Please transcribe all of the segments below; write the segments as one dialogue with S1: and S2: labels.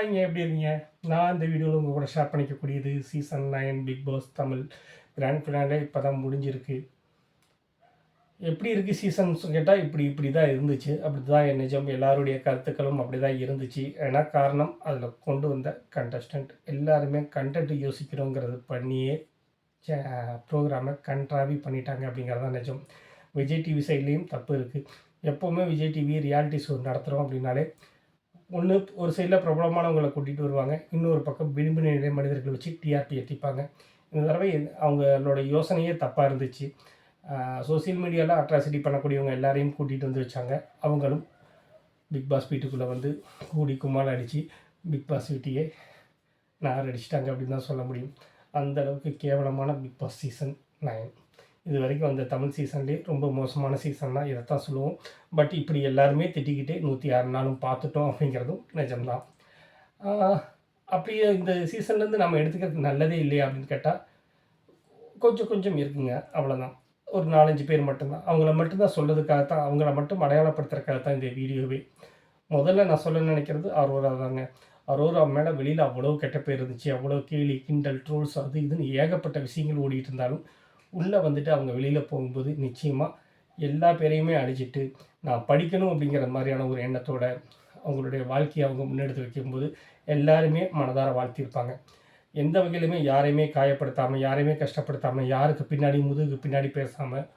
S1: ஹாய்ங்க, எப்படி இருக்கீங்க? நான் இந்த வீடியோவில் உங்கள் கூட ஷேர் பண்ணிக்கக்கூடியது season 9 Bigg Boss Tamil grand finale இப்போ தான் முடிஞ்சிருக்கு. எப்படி இருக்குது சீசன்ஸ் கேட்டால் இப்படி தான் இருந்துச்சு. அப்படி தான் நிஜம். எல்லாருடைய கருத்துக்களும் அப்படி தான் இருந்துச்சு. ஏன்னா காரணம் அதில் கொண்டு வந்த கண்டஸ்டன்ட் எல்லாருமே கண்டென்ட் யோசிக்கிறோங்கிறது பண்ணியே ப்ரோக்ராமை கண்ட்ராவி பண்ணிட்டாங்க அப்படிங்கிறது தான் நிஜம். விஜய் டிவி சைட்லேயும் தப்பு இருக்குது. எப்போவுமே விஜய் டிவி ரியாலிட்டி ஷோ நடத்துகிறோம் அப்படின்னாலே ஒன்று ஒரு சைடில் பிரபலமானவங்களை கூட்டிகிட்டு வருவாங்க, இன்னொரு பக்கம் விளிம்பு நிலை மனிதர்களை வச்சு டிஆர்பி ஏற்றிப்பாங்க. இந்த தடவை அவங்களோட யோசனையே தப்பாக இருந்துச்சு. சோசியல் மீடியாவில் அட்ராசிட்டி பண்ணக்கூடியவங்க எல்லாரையும் கூட்டிகிட்டு வந்து வச்சாங்க. அவங்களும் பிக் பாஸ் வீட்டுக்குள்ளே வந்து கூடி கும்மால் அடித்து பிக் பாஸ் வீட்டையே நார் அடிச்சிட்டாங்க அப்படின்னு தான் சொல்ல முடியும். அந்தளவுக்கு கேவலமான பிக் பாஸ் சீசன் 9 இது வரைக்கும் அந்த தமிழ் சீசன்லேயே ரொம்ப மோசமான சீசன்னா இதைத்தான் சொல்லுவோம். பட் இப்படி எல்லாருமே திட்டிக்கிட்டே 106 நாளும் பார்த்துட்டோம் அப்படிங்கிறதும் நிஜம்தான். அப்படியே இந்த சீசன்லேருந்து நம்ம எடுத்துக்கிறது நல்லதே இல்லையா அப்படின்னு கேட்டால் கொஞ்சம் இருக்குங்க, அவ்வளோதான். ஒரு 4-5 பேர் மட்டும்தான், அவங்கள மட்டும்தான் சொல்கிறதுக்காகத்தான், அவங்கள மட்டும் அடையாளப்படுத்துறதுக்காகத்தான் இந்த வீடியோவே. முதல்ல நான் சொல்ல நினைக்கிறது அரோரா தாங்க. அரோரா மேலே வெளியில் அவ்வளோ கெட்ட பேர் இருந்துச்சு, அவ்வளோ கேலி கிண்டல் ட்ரோல்ஸ் அது இதுன்னு ஏகப்பட்ட விஷயங்கள் ஓடிட்டு இருந்தாலும் உள்ளே வந்துட்டு அவங்க வெளியில் போகும்போது நிச்சயமாக எல்லா பேரையுமே அழிச்சிட்டு நான் படிக்கணும் அப்படிங்கிற மாதிரியான ஒரு எண்ணத்தோட அவங்களுடைய வாழ்க்கையை அவங்க முன்னெடுத்து வைக்கும்போது எல்லாருமே மனதார வாழ்த்தியிருப்பாங்க. எந்த வகையிலுமே யாரையுமே காயப்படுத்தாமல், யாரையுமே கஷ்டப்படுத்தாமல், யாருக்கு பின்னாடி முதுகுக்கு பின்னாடி பேசாமல்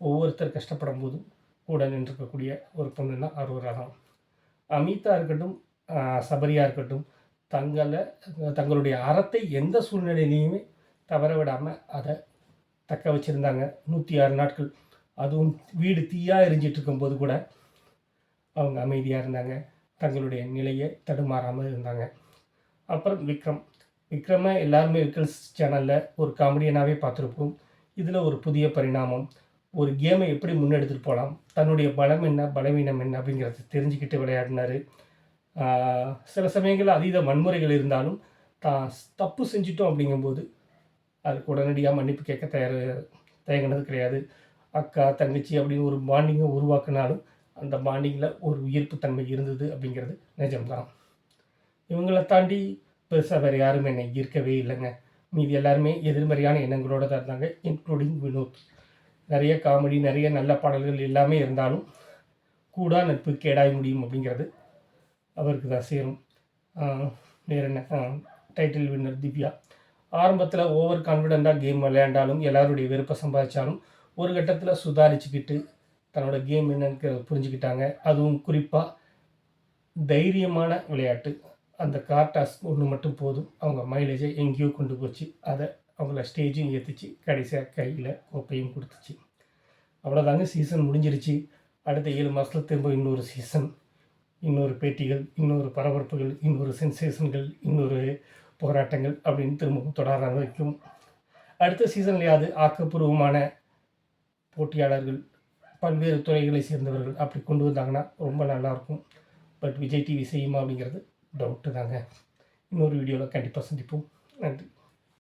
S1: ஒவ்வொருத்தர் கஷ்டப்படும் போதும் கூட நின்றுருக்கக்கூடிய ஒரு பொண்ணுன்னா அரோரா தான். அமிதா இருக்கட்டும், சபரியாக இருக்கட்டும், தங்களுடைய அறத்தை எந்த சூழ்நிலையிலையுமே தவற விடாமல் அதை தக்க வச்சுருந்தாங்க 106 நாட்கள். அதுவும் வீடு தீயாக எரிஞ்சிட்டு இருக்கும்போது கூட அவங்க அமைதியாக இருந்தாங்க, தங்களுடைய நிலையை தடுமாறாமல் இருந்தாங்க. அப்புறம் விக்ரமை எல்லாருமே விக்கல்ஸ் சேனலில் ஒரு காமெடியனாகவே பார்த்துருப்போம். இதில் ஒரு புதிய பரிணாமம், ஒரு கேமை எப்படி முன்னெடுத்துகிட்டு போகலாம், தன்னுடைய பலம் என்ன பலவீனம் என்ன அப்படிங்கிறத தெரிஞ்சுக்கிட்டு விளையாடினார். சில சமயங்களில் அதீத வன்முறைகள் இருந்தாலும் தான் தப்பு செஞ்சிட்டோம் அப்படிங்கும்போது அதுக்கு உடனடியாக மன்னிப்பு கேட்க தயங்கினது கிடையாது. அக்கா தங்கச்சி அப்படின்னு ஒரு பாண்டிங்கை உருவாக்கினாலும் அந்த பாண்டிங்கில் ஒரு உயிர்ப்புத்தன்மை இருந்தது அப்படிங்கிறது நிஜம்தான். இவங்களை தாண்டி பெருசாக வேறு யாரும் என்னை ஈர்க்கவே இல்லைங்க. மீதி எல்லாருமே எதிர்மறையான எண்ணங்களோடு தான் இருந்தாங்க, இன்க்ளூடிங் வினோத். நிறைய காமெடி, நிறைய நல்ல பாடல்கள் எல்லாமே இருந்தாலும் கூடா நட்பு கேடாய் முடியும் அப்படிங்கிறது அவருக்கு தான் சேரும். வேறு என்ன, டைட்டில் வின்னர் திவ்யா ஆரம்பத்தில் ஓவர் கான்ஃபிடெண்ட்டாக கேம் விளையாண்டாலும் எல்லாருடைய விருப்பம் சம்பாதிச்சாலும் ஒரு கட்டத்தில் சுதாரிச்சுக்கிட்டு தன்னோட கேம் என்னன்னு புரிஞ்சுக்கிட்டாங்க. அதுவும் குறிப்பாக தைரியமான விளையாட்டு, அந்த கார்டாஸ் ஒன்று மட்டும் போதும் அவங்க மைலேஜை எங்கேயோ கொண்டு போச்சு. அதை அவங்கள ஸ்டேஜும் ஏற்றிச்சு, கடைசியாக கையில் கோப்பையும் கொடுத்துச்சு. அவ்வளோதாங்க, சீசன் முடிஞ்சிருச்சு. அடுத்த 7 மாதத்தில் திரும்ப இன்னொரு சீசன், இன்னொரு பேட்டிகள், இன்னொரு பரபரப்புகள், இன்னொரு சென்சேஷன்கள், இன்னொரு போராட்டங்கள் அப்படின்னு திரும்பவும் தொடர வைக்கும். அடுத்த சீசன்லையாவது ஆக்கப்பூர்வமான போட்டியாளர்கள், பல்வேறு துறைகளை சேர்ந்தவர்கள் அப்படி கொண்டு வந்தாங்கன்னா ரொம்ப நல்லாயிருக்கும். பட் விஜய் டிவி செய்யுமா அப்படிங்கிறது டவுட்டு தாங்க. இன்னொரு வீடியோவில் கண்டிப்பாக சந்திப்போம். நன்றி.